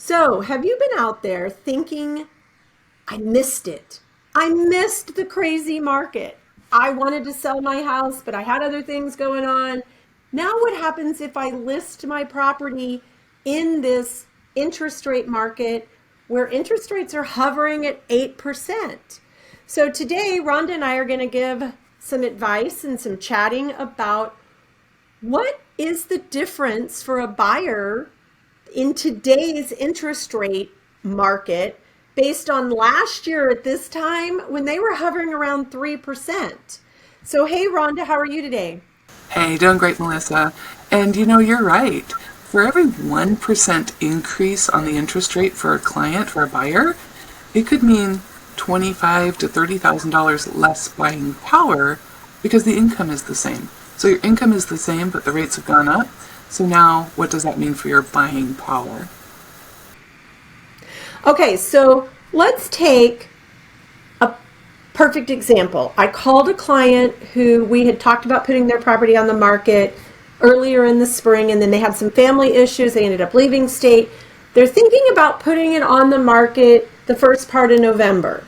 So, have you been out there thinking, I missed it? I missed the crazy market. I wanted to sell my house, but I had other things going on. Now, what happens if I list my property in this interest rate market where interest rates are hovering at 8%? So, today, Rhonda and I are going to give some advice and some chatting about what is the difference for a buyer in today's interest rate market based on last year at this time when they were hovering around 3%. So, hey, Rhonda, how are you today? Hey, doing great, Melissa. And you're right. For every 1% increase on the interest rate for a client, for a buyer, it could mean $25,000 to $30,000 less buying power because the income is the same. So your income is the same, but the rates have gone up. So now what does that mean for your buying power? Okay, so let's take a perfect example. I called a client who we had talked about putting their property on the market earlier in the spring, and then they had some family issues. They ended up leaving state. They're thinking about putting it on the market the first part of November.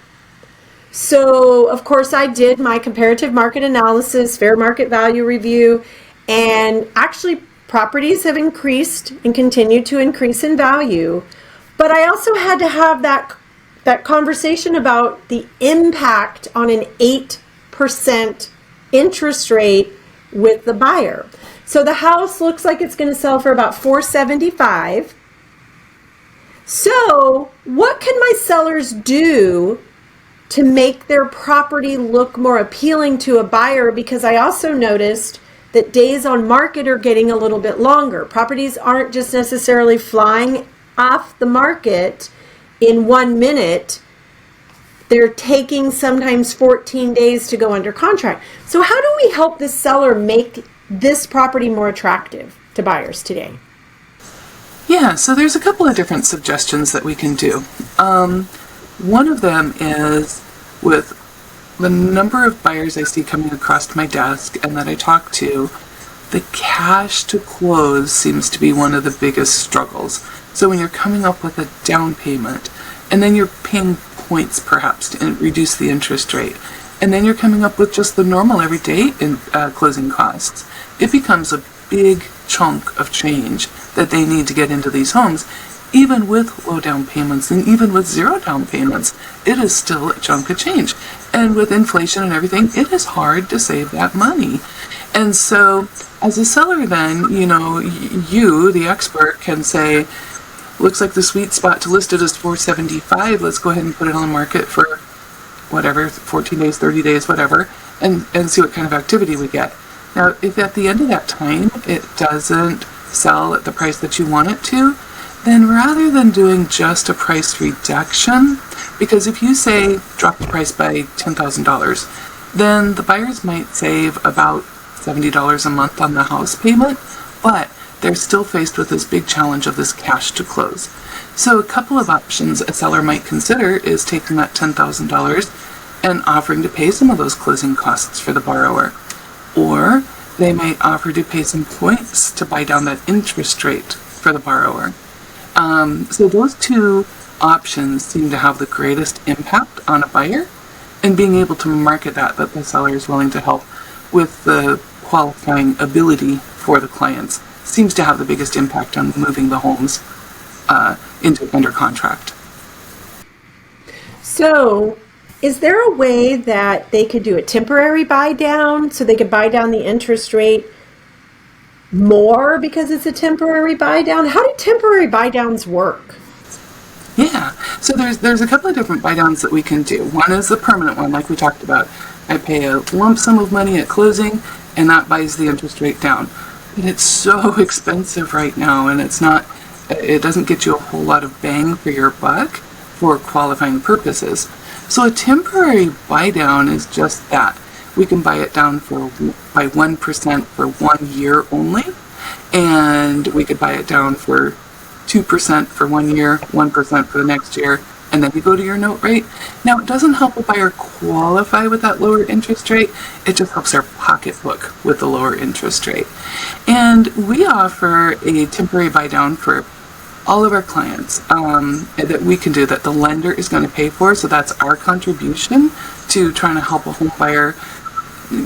So, of course, I did my comparative market analysis, fair market value review, and actually properties have increased and continue to increase in value. But I also had to have that conversation about the impact on an 8% interest rate with the buyer. So the house looks like it's going to sell for about $475,000. So what can my sellers do to make their property look more appealing to a buyer? Because I also noticed that days on market are getting a little bit longer. Properties aren't just necessarily flying off the market in 1 minute. They're taking sometimes 14 days to go under contract. So how do we help the seller make this property more attractive to buyers today? Yeah, so there's a couple of different suggestions that we can do. One of them is with the number of buyers I see coming across my desk and that I talk to, the cash to close seems to be one of the biggest struggles. So when you're coming up with a down payment, and then you're paying points perhaps to reduce the interest rate, and then you're coming up with just the normal everyday closing costs, it becomes a big chunk of change that they need to get into these homes. Even with low down payments and even with zero down payments, it is still a chunk of change. And with inflation and everything, it is hard to save that money. And so as a seller then, you, the expert, can say, looks like the sweet spot to list it is $475. Let's go ahead and put it on the market for whatever, 14 days, 30 days, whatever, and see what kind of activity we get. Now, if at the end of that time it doesn't sell at the price that you want it to, then rather than doing just a price reduction, because if you say drop the price by $10,000, then the buyers might save about $70 a month on the house payment, but they're still faced with this big challenge of this cash to close. So a couple of options a seller might consider is taking that $10,000 and offering to pay some of those closing costs for the borrower. Or they might offer to pay some points to buy down that interest rate for the borrower. So those two options seem to have the greatest impact on a buyer, and being able to market that the seller is willing to help with the qualifying ability for the clients seems to have the biggest impact on moving the homes under contract. So is there a way that they could do a temporary buy down so they could buy down the interest rate more because it's a temporary buy down? How do temporary buy downs work? Yeah, so there's a couple of different buy downs that we can do. One is the permanent one, like we talked about. I pay a lump sum of money at closing, and that buys the interest rate down. But it's so expensive right now, and it doesn't get you a whole lot of bang for your buck for qualifying purposes. So a temporary buy down is just that. We can buy it down by 1% for 1 year only, and we could buy it down for 2% for 1 year, 1% for the next year, and then you go to your note rate. Now, it doesn't help a buyer qualify with that lower interest rate. It just helps their pocketbook with the lower interest rate. And we offer a temporary buy down for all of our clients that we can do that the lender is going to pay for. So that's our contribution to trying to help a home buyer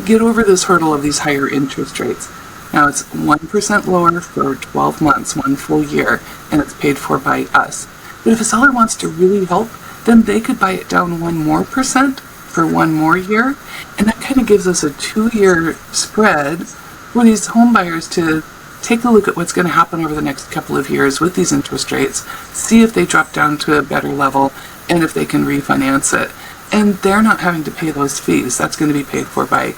get over this hurdle of these higher interest rates. Now it's 1% lower for 12 months, 1 full year, and it's paid for by us. But if a seller wants to really help, then they could buy it down 1 more percent for 1 more year. And that kind of gives us a 2-year spread for these home buyers to take a look at what's going to happen over the next couple of years with these interest rates, see if they drop down to a better level, and if they can refinance it. And they're not having to pay those fees. That's going to be paid for by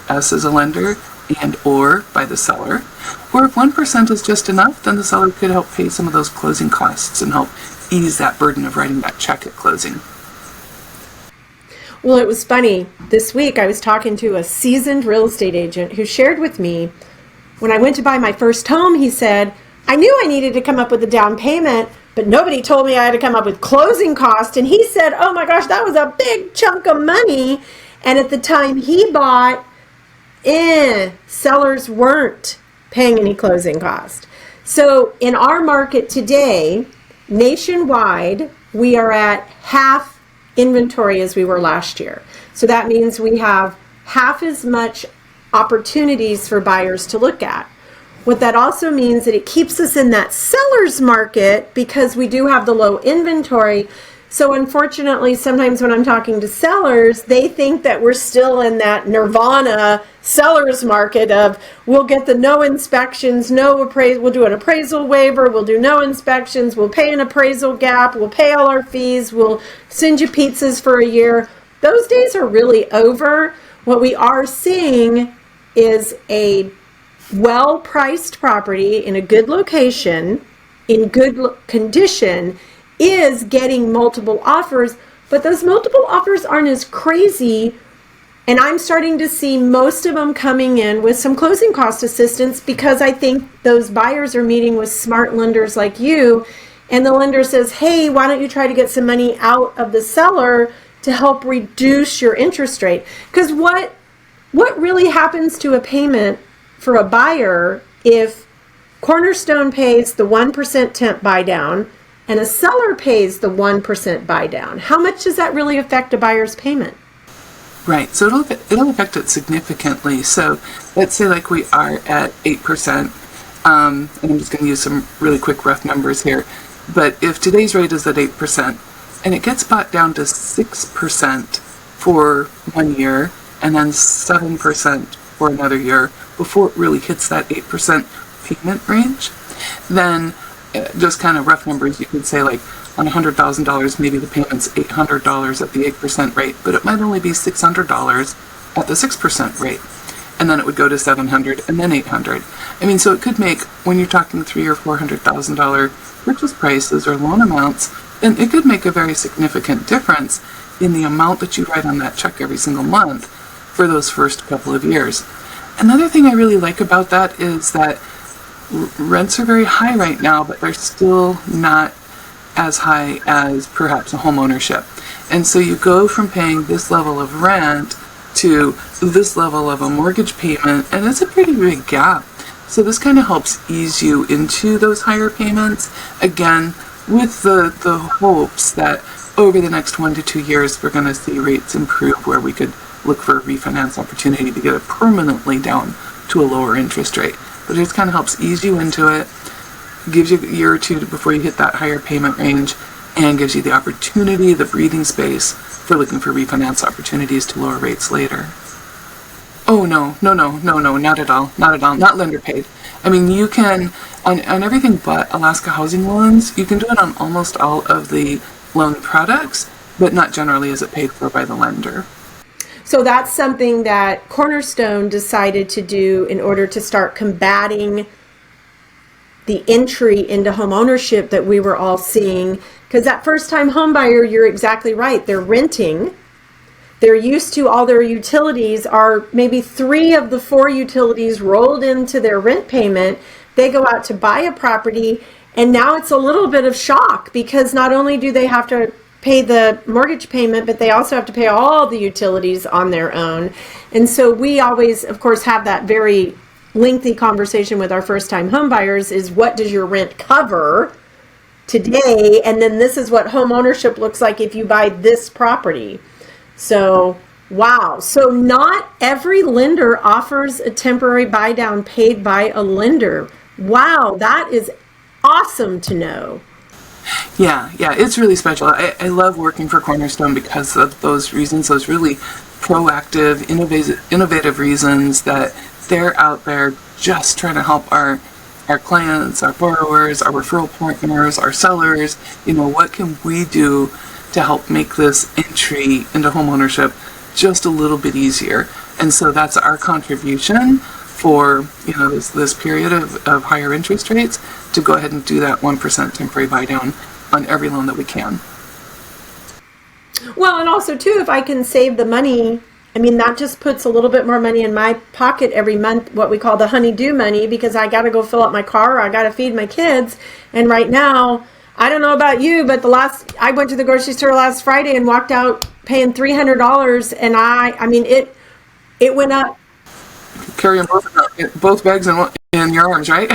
us as a lender and or by the seller. Or if 1% is just enough, then the seller could help pay some of those closing costs and help ease that burden of writing that check at closing. Well, it was funny. This week I was talking to a seasoned real estate agent who shared with me, when I went to buy my first home, he said, I knew I needed to come up with a down payment, but nobody told me I had to come up with closing costs. And he said, oh my gosh, that was a big chunk of money. And at the time he bought, sellers weren't paying any closing cost. So in our market today, nationwide, we are at half inventory as we were last year. So that means we have half as much opportunities for buyers to look at. What that also means that it keeps us in that seller's market because we do have the low inventory. So unfortunately, sometimes when I'm talking to sellers, they think that we're still in that nirvana seller's market of we'll get the no inspections, we'll do an appraisal waiver, we'll do no inspections, we'll pay an appraisal gap, we'll pay all our fees, we'll send you pizzas for a year. Those days are really over. What we are seeing is a well-priced property in a good location, in good condition, is getting multiple offers, but those multiple offers aren't as crazy. And I'm starting to see most of them coming in with some closing cost assistance because I think those buyers are meeting with smart lenders like you. And the lender says, hey, why don't you try to get some money out of the seller to help reduce your interest rate? Because what really happens to a payment for a buyer if Cornerstone pays the 1% temp buy down and a seller pays the 1% buy down? How much does that really affect a buyer's payment? Right, so it'll affect it significantly. So let's say like we are at 8%, and I'm just going to use some really quick rough numbers here. But if today's rate is at 8% and it gets bought down to 6% for 1 year and then 7% for another year before it really hits that 8% payment range, then just kind of rough numbers, you could say like on $100,000, maybe the payment's $800 at the 8% rate, but it might only be $600 at the 6% rate. And then it would go to $700 and then $800. I mean, so it could make, when you're talking $300,000 or $400,000 purchase prices or loan amounts, then it could make a very significant difference in the amount that you write on that check every single month for those first couple of years. Another thing I really like about that is that rents are very high right now, but they're still not as high as perhaps a home ownership. And so you go from paying this level of rent to this level of a mortgage payment, and it's a pretty big gap. So this kind of helps ease you into those higher payments, again, with the hopes that over the next 1 to 2 years, we're going to see rates improve where we could look for a refinance opportunity to get it permanently down to a lower interest rate. But it just kind of helps ease you into it, gives you a year or two before you hit that higher payment range, and gives you the opportunity, the breathing space for looking for refinance opportunities to lower rates later. Oh, no, not at all, not lender paid. I mean, you can, on everything but Alaska housing loans, you can do it on almost all of the loan products, but not generally is it paid for by the lender. So that's something that Cornerstone decided to do in order to start combating the entry into home ownership that we were all seeing. Because that first-time home buyer, you're exactly right. They're renting. They're used to all their utilities are maybe 3 of the 4 utilities rolled into their rent payment. They go out to buy a property, and now it's a little bit of shock because not only do they have to pay the mortgage payment, but they also have to pay all the utilities on their own. And so we always, of course, have that very lengthy conversation with our first-time home buyers is what does your rent cover today, and then this is what home ownership looks like if you buy this property. So, wow. So not every lender offers a temporary buy down paid by a lender. Wow, that is awesome to know. Yeah, it's really special. I love working for Cornerstone because of those reasons, those really proactive, innovative reasons that they're out there just trying to help our clients, our borrowers, our referral partners, our sellers. What can we do to help make this entry into homeownership just a little bit easier? And so that's our contribution for this period of higher interest rates, to go ahead and do that 1% temporary buy down on every loan that we can. Well, and also too, if I can save the money, I mean, that just puts a little bit more money in my pocket every month, what we call the honey-do money, because I got to go fill up my car, or I got to feed my kids. And right now, I don't know about you, but I went to the grocery store last Friday and walked out paying $300, and I mean, it went up. Carrying both bags in your arms, right?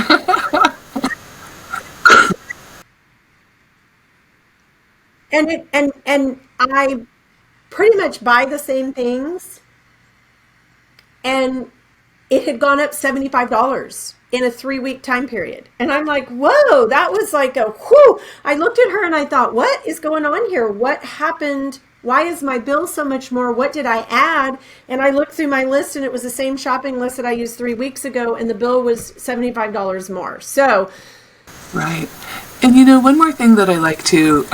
And I pretty much buy the same things, and it had gone up $75 in a 3-week time period. And I'm like, whoa, that was like a whew. I looked at her and I thought, what is going on here? What happened? Why is my bill so much more? What did I add? And I looked through my list, and it was the same shopping list that I used 3 weeks ago, and the bill was $75 more. So, right. And one more thing that I like to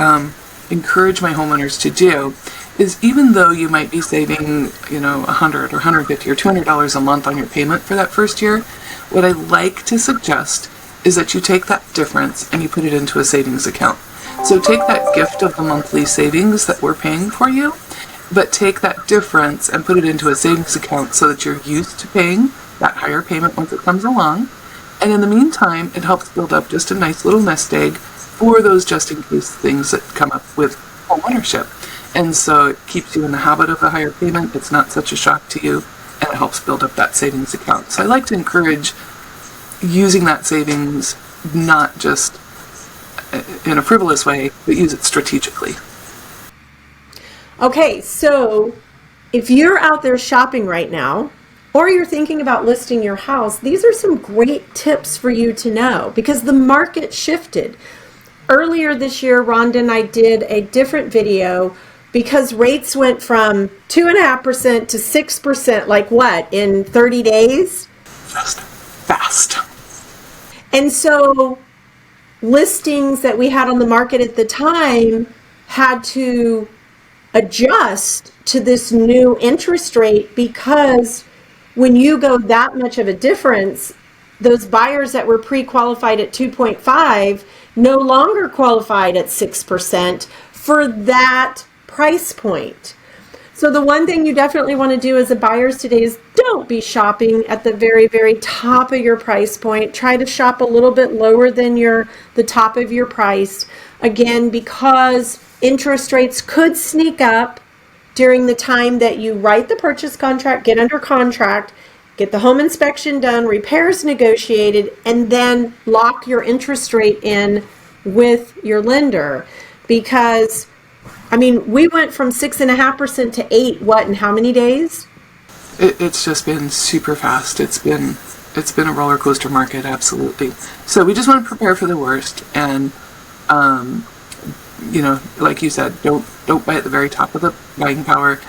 encourage my homeowners to do is, even though you might be saving, $100 or $150 or $200 a month on your payment for that first year, what I like to suggest is that you take that difference and you put it into a savings account. So take that gift of the monthly savings that we're paying for you, but take that difference and put it into a savings account so that you're used to paying that higher payment once it comes along. And in the meantime, it helps build up just a nice little nest egg for those just in case things that come up with home ownership. And so it keeps you in the habit of the higher payment. It's not such a shock to you, and it helps build up that savings account. So I like to encourage using that savings, not just in a frivolous way, but use it strategically. okay, so if you're out there shopping right now, or you're thinking about listing your house, these are some great tips for you to know, because the market shifted. Earlier this year, Rhonda and I did a different video because rates went from 2.5% to 6%, like what, in 30 days? Fast. And so listings that we had on the market at the time had to adjust to this new interest rate, because when you go that much of a difference, those buyers that were pre-qualified at 2.5 no longer qualified at 6% for that price point. So the one thing you definitely want to do as a buyer today is don't be shopping at the very, very top of your price point. Try to shop a little bit lower than the top of your price. Again, because interest rates could sneak up during the time that you write the purchase contract, get under contract, get the home inspection done, repairs negotiated, and then lock your interest rate in with your lender. Because, I mean, we went from 6.5% to 8%, what, in how many days? It's just been super fast. It's been a roller coaster market, absolutely. So we just want to prepare for the worst, and like you said, don't buy at the very top of the buying power.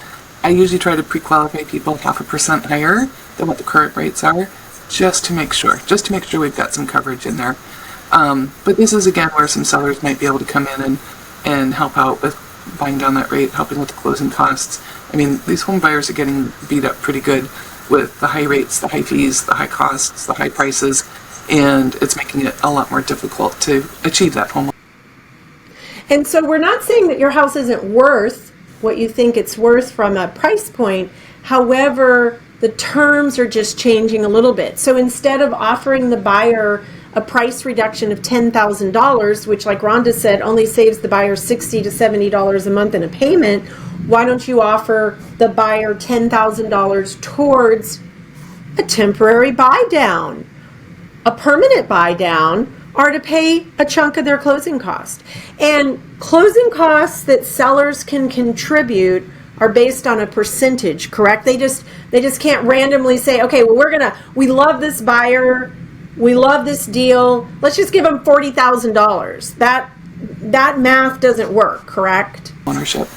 I usually try to pre-qualify people 0.5% higher than what the current rates are, just to make sure we've got some coverage in there. But this is again where some sellers might be able to come in and help out with buying down that rate, helping with the closing costs. I mean, these home buyers are getting beat up pretty good with the high rates, the high fees, the high costs, the high prices, and it's making it a lot more difficult to achieve that home. And so we're not saying that your house isn't worth what you think it's worth from a price point. However, the terms are just changing a little bit. So instead of offering the buyer a price reduction of $10,000, which, like Rhonda said, only saves the buyer $60 to $70 a month in a payment, why don't you offer the buyer $10,000 towards a temporary buy down, a permanent buy down, are to pay a chunk of their closing cost. And closing costs that sellers can contribute are based on a percentage, correct? They just can't randomly say, okay, well, we love this buyer, we love this deal, let's just give them $40,000. That math doesn't work, correct? Ownership.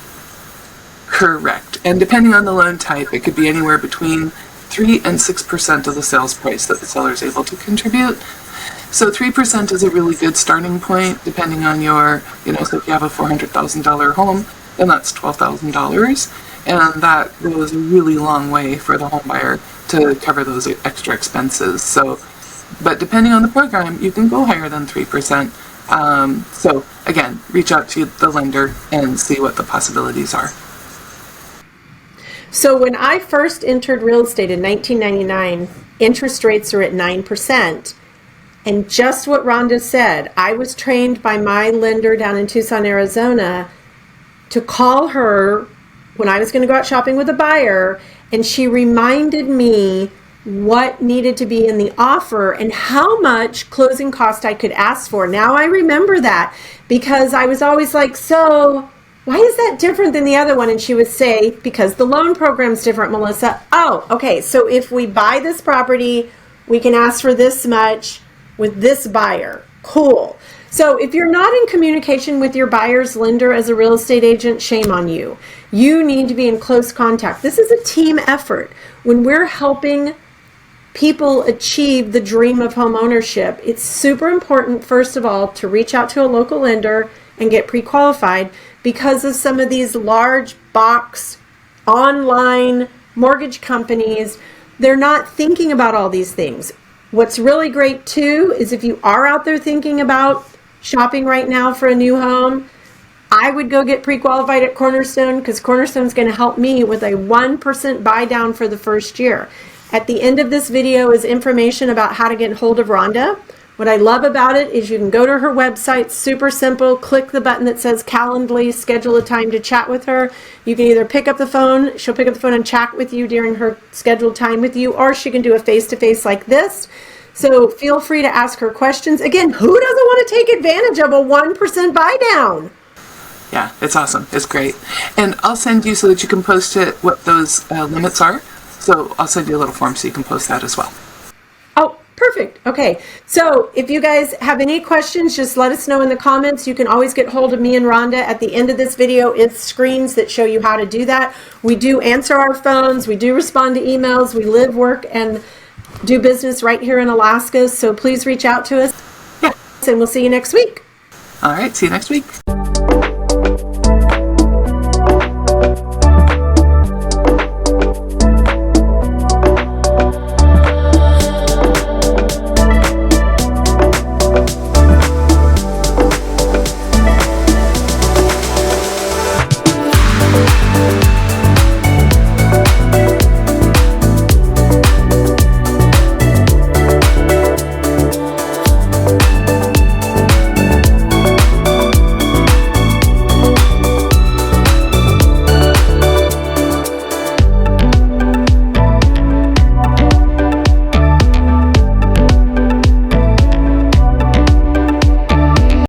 Correct. And depending on the loan type, it could be anywhere between 3 and 6% of the sales price that the seller is able to contribute. So 3% is a really good starting point, depending on your, so if you have a $400,000 home, then that's $12,000. And that goes a really long way for the home buyer to cover those extra expenses. So, but depending on the program, you can go higher than 3%. So again, reach out to the lender and see what the possibilities are. So when I first entered real estate in 1999, interest rates are at 9%. And just what Rhonda said, I was trained by my lender down in Tucson, Arizona, to call her when I was going to go out shopping with a buyer, and she reminded me what needed to be in the offer and how much closing cost I could ask for. Now I remember that because I was always like, so why is that different than the other one? And she would say, because the loan program's different, Melissa. Oh, okay. So if we buy this property, we can ask for this much with this buyer. Cool. So if you're not in communication with your buyer's lender as a real estate agent, shame on you. You need to be in close contact. This is a team effort. When we're helping people achieve the dream of home ownership, it's super important, first of all, to reach out to a local lender and get pre-qualified because of some of these large box online mortgage companies. They're not thinking about all these things. What's really great too is if you are out there thinking about shopping right now for a new home, I would go get pre-qualified at Cornerstone because Cornerstone is going to help me with a 1% buy down for the first year. At the end of this video is information about how to get hold of Rhonda. What I love about it is you can go to her website, super simple, click the button that says Calendly, schedule a time to chat with her. You can either pick up the phone, she'll pick up the phone and chat with you during her scheduled time with you, or she can do a face-to-face like this. So feel free to ask her questions. Again, who doesn't want to take advantage of a 1% buy down? Yeah, it's awesome. It's great. And I'll send you so that you can post it what those limits are. So I'll send you a little form so you can post that as well. Oh, perfect. Okay. So if you guys have any questions, just let us know in the comments. You can always get hold of me and Rhonda. At the end of this video is screens that show you how to do that. We do answer our phones. We do respond to emails. We live, work, and do business right here in Alaska. So please reach out to us. Yeah. And we'll see you next week. All right. See you next week.